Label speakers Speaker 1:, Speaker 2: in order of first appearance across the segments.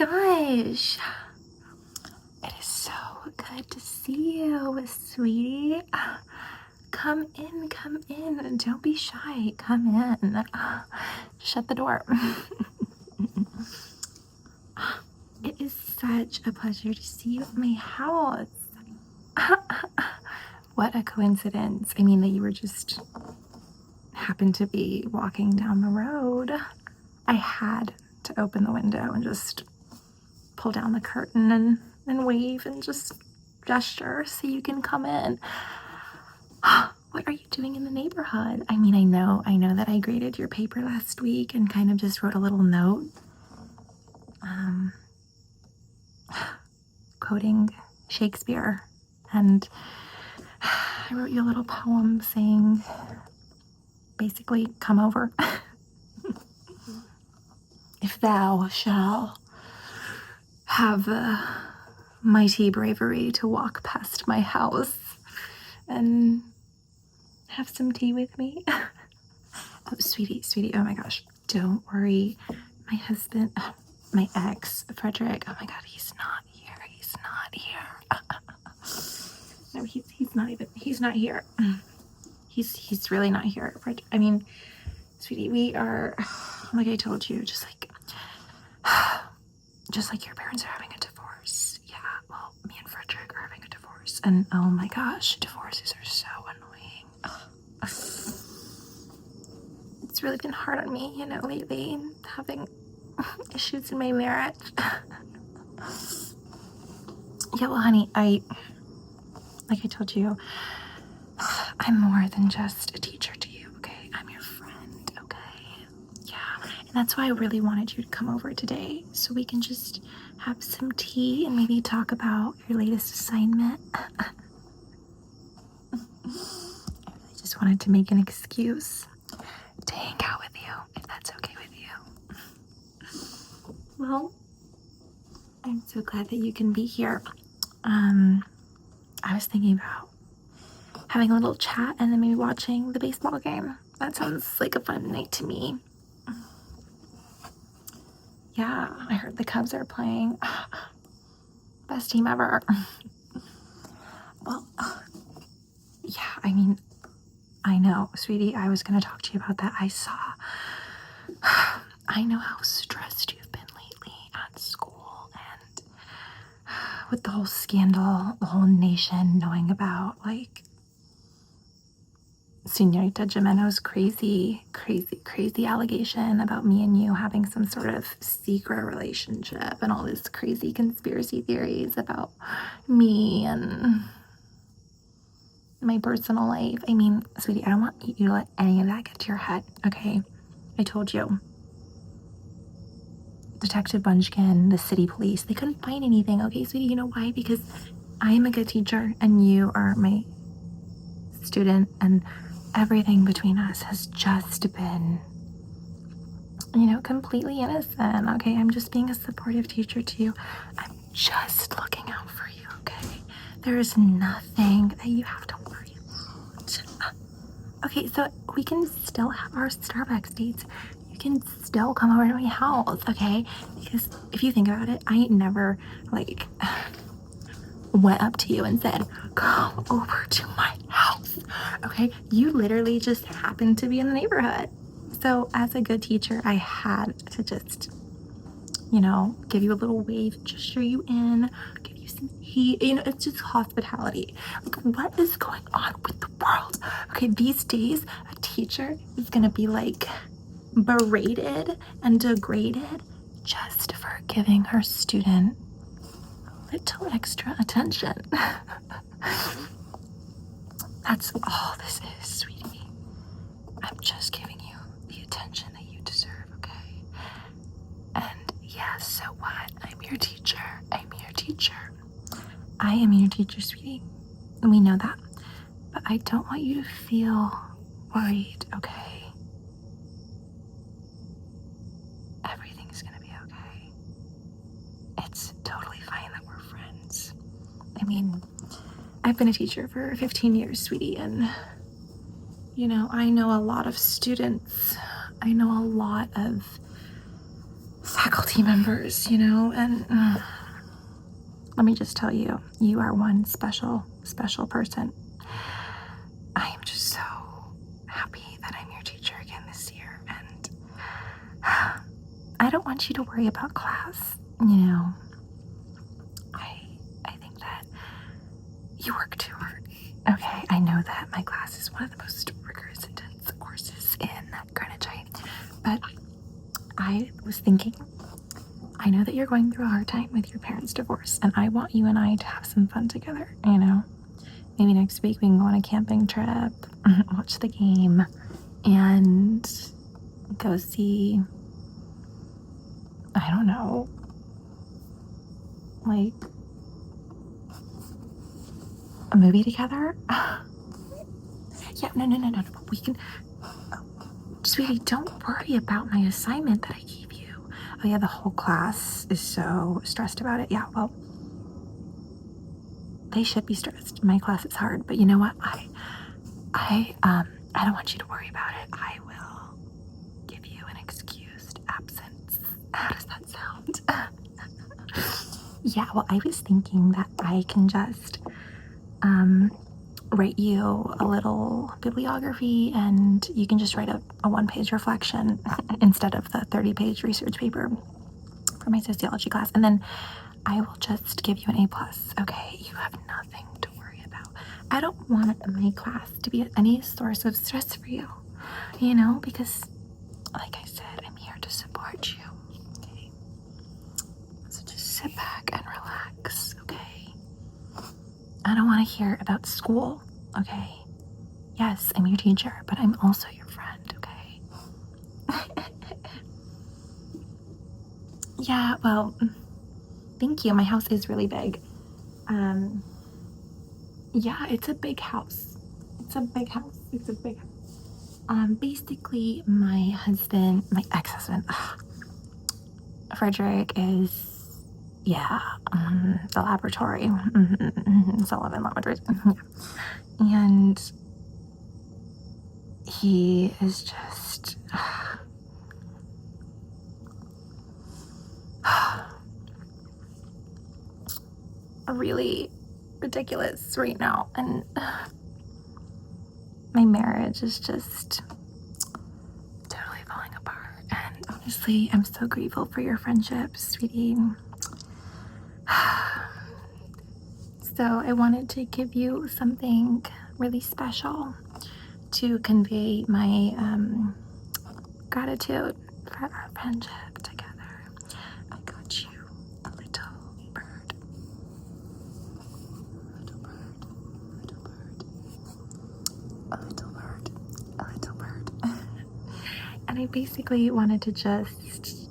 Speaker 1: gosh. It is so good to see you, sweetie. Come in. Don't be shy. Come in. Shut the door. It is such a pleasure to see you at my house. What a coincidence. I mean, that you were just happened to be walking down the road. I had to open the window and just pull down the curtain and wave and just gesture so you can come in. What are you doing in the neighborhood? I mean, I know that I graded your paper last week and kind of just wrote a little note. Quoting Shakespeare, and I wrote you a little poem saying, basically, come over. If thou shall have the mighty bravery to walk past my house and have some tea with me. Oh, sweetie, oh my gosh, don't worry. My husband, my ex, Frederick, oh my God, he's not here. No, he's not here. He's really not here. I mean, sweetie, we are, like I told you, just like your parents are having a divorce. Yeah, well, me and Frederick are having a divorce. And oh my gosh, divorces are so annoying. It's really been hard on me, lately, having issues in my marriage. Yeah, well, honey, like I told you, I'm more than just a teacher to you, okay? I'm your friend, okay? Yeah, and that's why I really wanted you to come over today, so we can just have some tea and maybe talk about your latest assignment. I really just wanted to make an excuse to hang out with you, if that's okay with you. Well, I'm so glad that you can be here. I was thinking about having a little chat and then maybe watching the baseball game. That sounds like a fun night to me. Yeah, I heard the Cubs are playing. Best team ever. Well, yeah, I mean, I know, sweetie, I was going to talk to you about that. I know how stressed you've been lately at school, and with the whole scandal, the whole nation knowing about, like, Senorita Jimeno's crazy allegation about me and you having some sort of secret relationship, and all this crazy conspiracy theories about me and my personal life. I mean, sweetie, I don't want you to let any of that get to your head, okay? I told you. Detective Bunchkin, the city police, they couldn't find anything, okay, sweetie? You know why? Because I am a good teacher and you are my student, and everything between us has just been, completely innocent, okay? I'm just being a supportive teacher to you. I'm just looking out for you, okay? There is nothing that you have to worry about. Okay, so we can still have our Starbucks dates. You can still come over to my house, okay? Because if you think about it, I never, went up to you and said, come over to my house, okay? You literally just happened to be in the neighborhood. So as a good teacher, I had to just, give you a little wave, gesture you in, give you some heat. It's just hospitality. Like, what is going on with the world? Okay, these days, a teacher is gonna be, berated and degraded just for giving her student little extra attention. That's all this is, sweetie. I'm just giving you the attention that you deserve, okay? And yes, so what? I'm your teacher. I am your teacher, sweetie. And we know that. But I don't want you to feel worried, okay? Everything's gonna be okay. It's totally fine that we're friends. I mean, I've been a teacher for 15 years, sweetie, and, I know a lot of students. I know a lot of faculty members, and let me just tell you, you are one special person. I am just so happy that I'm your teacher again this year, and I don't want you to worry about class. I think that you work too hard. Okay, I know that my class is one of the most rigorous, intense courses in Grenwhich High, but I was thinking, I know that you're going through a hard time with your parents' divorce, and I want you and I to have some fun together, Maybe next week we can go on a camping trip, watch the game, and go see, I don't know, like a movie together. Yeah, no. We can, sweetie, don't worry about my assignment that I gave you. Oh yeah, the whole class is so stressed about it. Yeah, well, they should be stressed. My class is hard, but you know what? I don't want you to worry about it. I will give you an excused absence. How does that sound? Yeah, well, I was thinking that I can just write you a little bibliography, and you can just write a one-page reflection instead of the 30-page research paper for my sociology class, and then I will just give you an A+. Okay, you have nothing to worry about. I don't want my class to be any source of stress for you, because, like I said, I'm here to support you. Okay, so just sit back and relax. Okay, I don't want to hear about school. Okay, yes, I'm your teacher, but I'm also your friend. Okay. Yeah, well, thank you. My house is really big. Yeah, it's a big house. Basically, my ex-husband, Frederick is, the laboratory, Sullivan Labs, and he is just, really ridiculous right now, and my marriage is just totally falling apart. And honestly, I'm so grateful for your friendship, sweetie. So I wanted to give you something really special to convey my gratitude for our friendship together. I got you a little bird. A little bird. And I basically wanted to just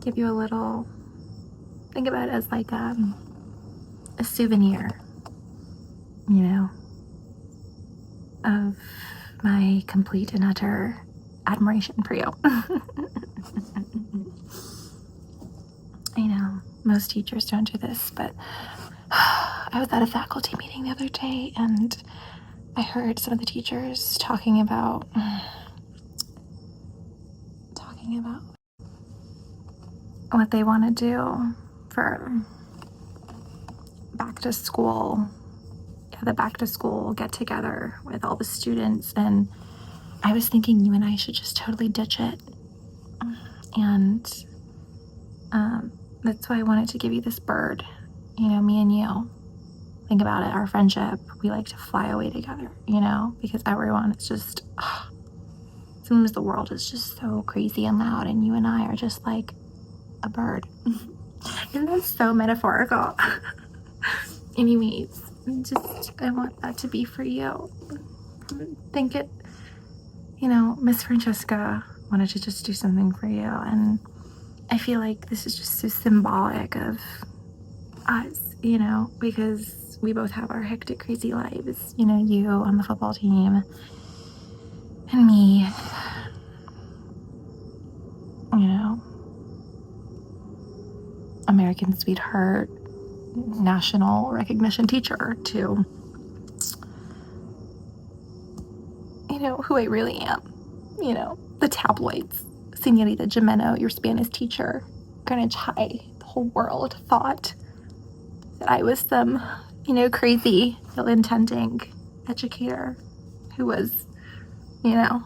Speaker 1: give you a little, think about it as like a souvenir, of my complete and utter admiration for you. I know, most teachers don't do this, but I was at a faculty meeting the other day, and I heard some of the teachers talking about what they want to do for back to school. Yeah, the back to school get together with all the students, and I was thinking you and I should just totally ditch it. And that's why I wanted to give you this bird. Me and you. Think about it, our friendship. We like to fly away together, because everyone is just, sometimes the world is just so crazy and loud, and you and I are just like a bird. Isn't that so metaphorical? Anyways, I want that to be for you. Think it, Miss Franchesca wanted to just do something for you, and I feel like this is just so symbolic of us, because we both have our hectic, crazy lives, you on the football team, and me, American sweetheart, national recognition teacher, to, who I really am, the tabloids Senorita Jimeno, your Spanish teacher, Greenwich High, the whole world thought that I was some, crazy, ill-intending educator who was, a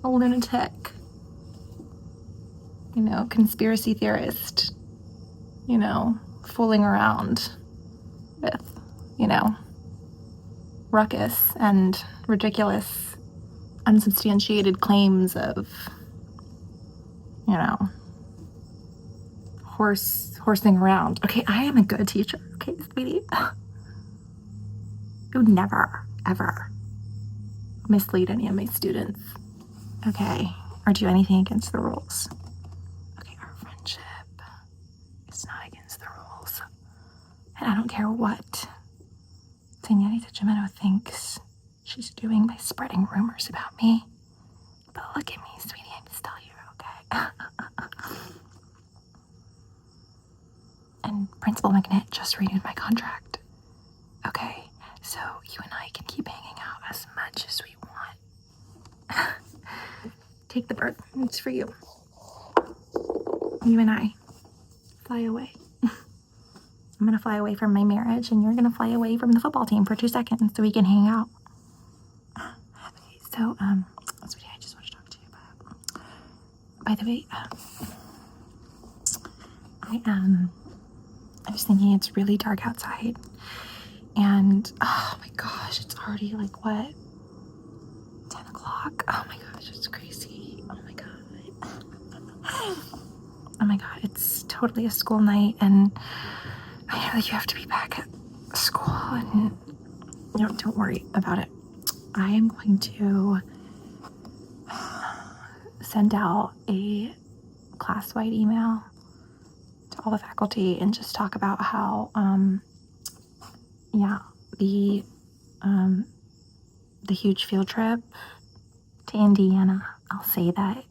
Speaker 1: lunatic, conspiracy theorist, fooling around with, ruckus and ridiculous, unsubstantiated claims of, horsing around. Okay, I am a good teacher. Okay, sweetie. I would never, ever mislead any of my students. Okay, or do anything against the rules. Okay, our friendship is not against the rules. And I don't care what Senorita Jimeno thinks she's doing by spreading rumors about me. But look at me, sweetie, I'm still here, okay? And Principal McNitt just renewed my contract. Okay, so you and I can keep hanging out as much as we want. Take the bird. It's for you. You and I fly away. I'm going to fly away from my marriage, and you're going to fly away from the football team for 2 seconds so we can hang out. Okay, so, sweetie, I just want to talk to you about... By the way, I was thinking it's really dark outside, and, oh my gosh, it's already like, what, 10 o'clock? Oh my gosh, it's crazy. Oh my god, it's totally a school night, and I know that you have to be back at school, and, don't worry about it. I am going to send out a class-wide email to all the faculty and just talk about how, the huge field trip to Indiana. I'll say that,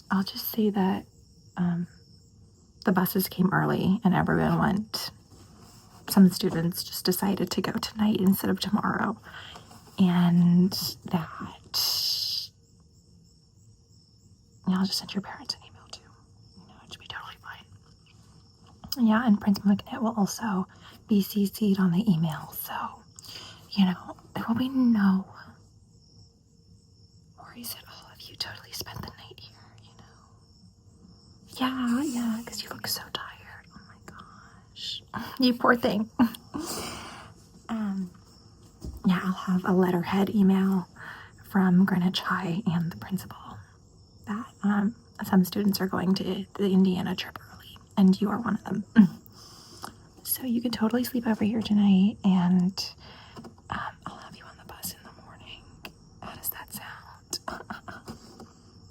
Speaker 1: I'll just say that, the buses came early and everyone went. Some students just decided to go tonight instead of tomorrow. And that, I'll just send your parents an email too. It should be totally fine. Yeah, and Principal McNitt will also be CC'd on the email. So, there will be no worries at all if you totally spent the night here, Yeah, because you look so tired. Oh my gosh. You poor thing. I'll have a letterhead email from Grenwhich High and the principal that some students are going to the Indiana trip early, and you are one of them. So you can totally sleep over here tonight, and I'll have you on the bus in the morning. How does that sound?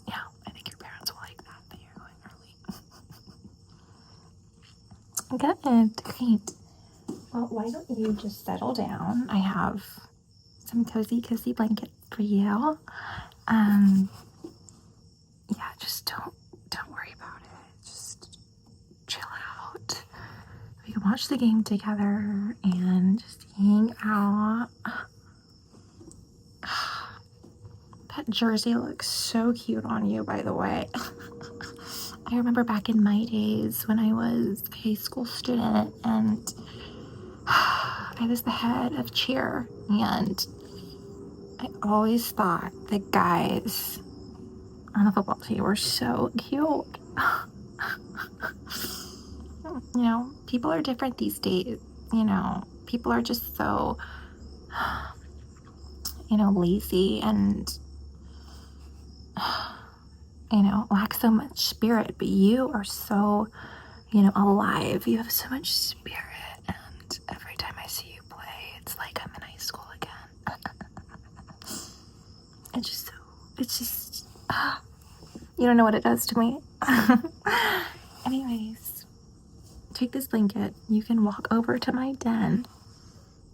Speaker 1: Yeah, I think your parents will like that you're going early. Good, great. Well, why don't you just settle down? I have some cozy blankets for you. Just don't worry about it. Just chill out. We can watch the game together and just hang out. That jersey looks so cute on you, by the way. I remember back in my days when I was a high school student, and I was the head of cheer, and I always thought the guys on the football team were so cute. People are different these days. People are just so, lazy and, lack so much spirit. But you are so, alive. You have so much spirit. And every time I see you play, it's like I'm in high school again. It's just, you don't know what it does to me. Anyways, take this blanket. You can walk over to my den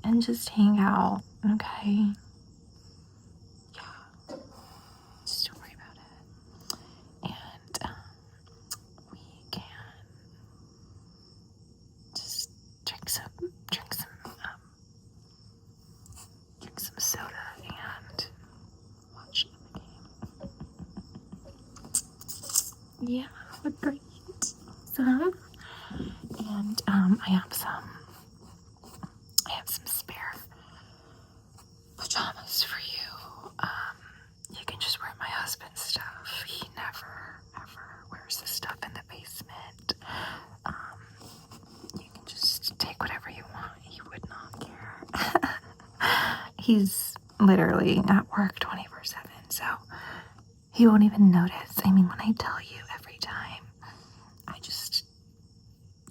Speaker 1: and just hang out, okay? Yeah. Just don't worry about it. And we can just drink some soda and watch Yeah, great. Awesome. And I have some spare pajamas for you. You can just wear my husband's stuff. He never ever wears the stuff in the basement. You can just take whatever you want. He would not care. He's literally at work 24/7, so he won't even notice. I mean, when I tell you every time, I just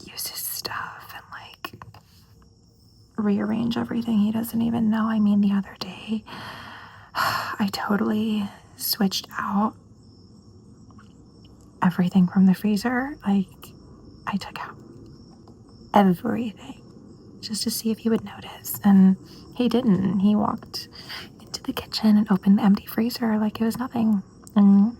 Speaker 1: use his stuff and like rearrange everything. He doesn't even know. I mean, the other day, I totally switched out everything from the freezer. Like, I took out everything just to see if he would notice, and he didn't. He walked into the kitchen and opened the empty freezer like it was nothing, and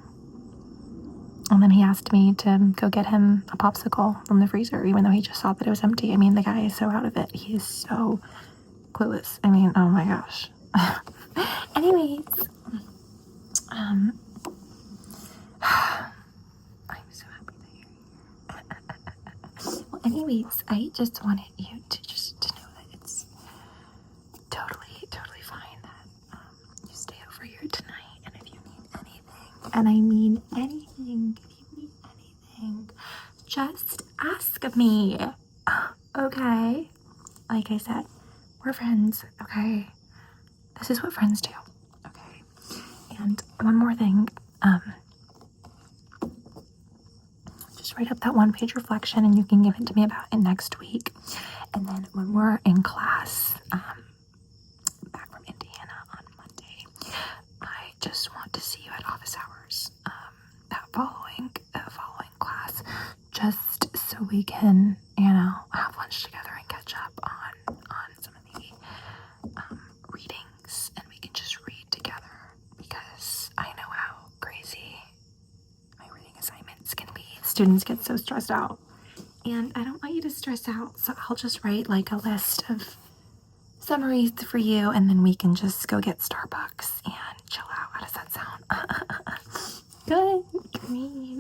Speaker 1: then he asked me to go get him a popsicle from the freezer, even though he just saw that it was empty. I mean, the guy is so out of it. He is so clueless. I mean, oh my gosh. Anyways, I'm so happy that you're here. Well, anyways, I just wanted you to know that it's totally fine that you stay over here tonight, and if you need anything, and I mean anything, if you need anything, just ask me. Okay? Like I said, we're friends, okay? This is what friends do, okay? And one more thing, just write up that one-page reflection and you can give it to me about it next week. And then when we're in class, back from Indiana on Monday, I just want to see you at office hours, that following class, just so we can, have lunch together and catch up on some of the readings, and we can just read together, because I know how crazy my reading assignments can be. Students get so stressed out, and I don't want you to stress out, so I'll just write like a list of summaries for you, and then we can just go get Starbucks and chill out. How does that sound? Good. Great.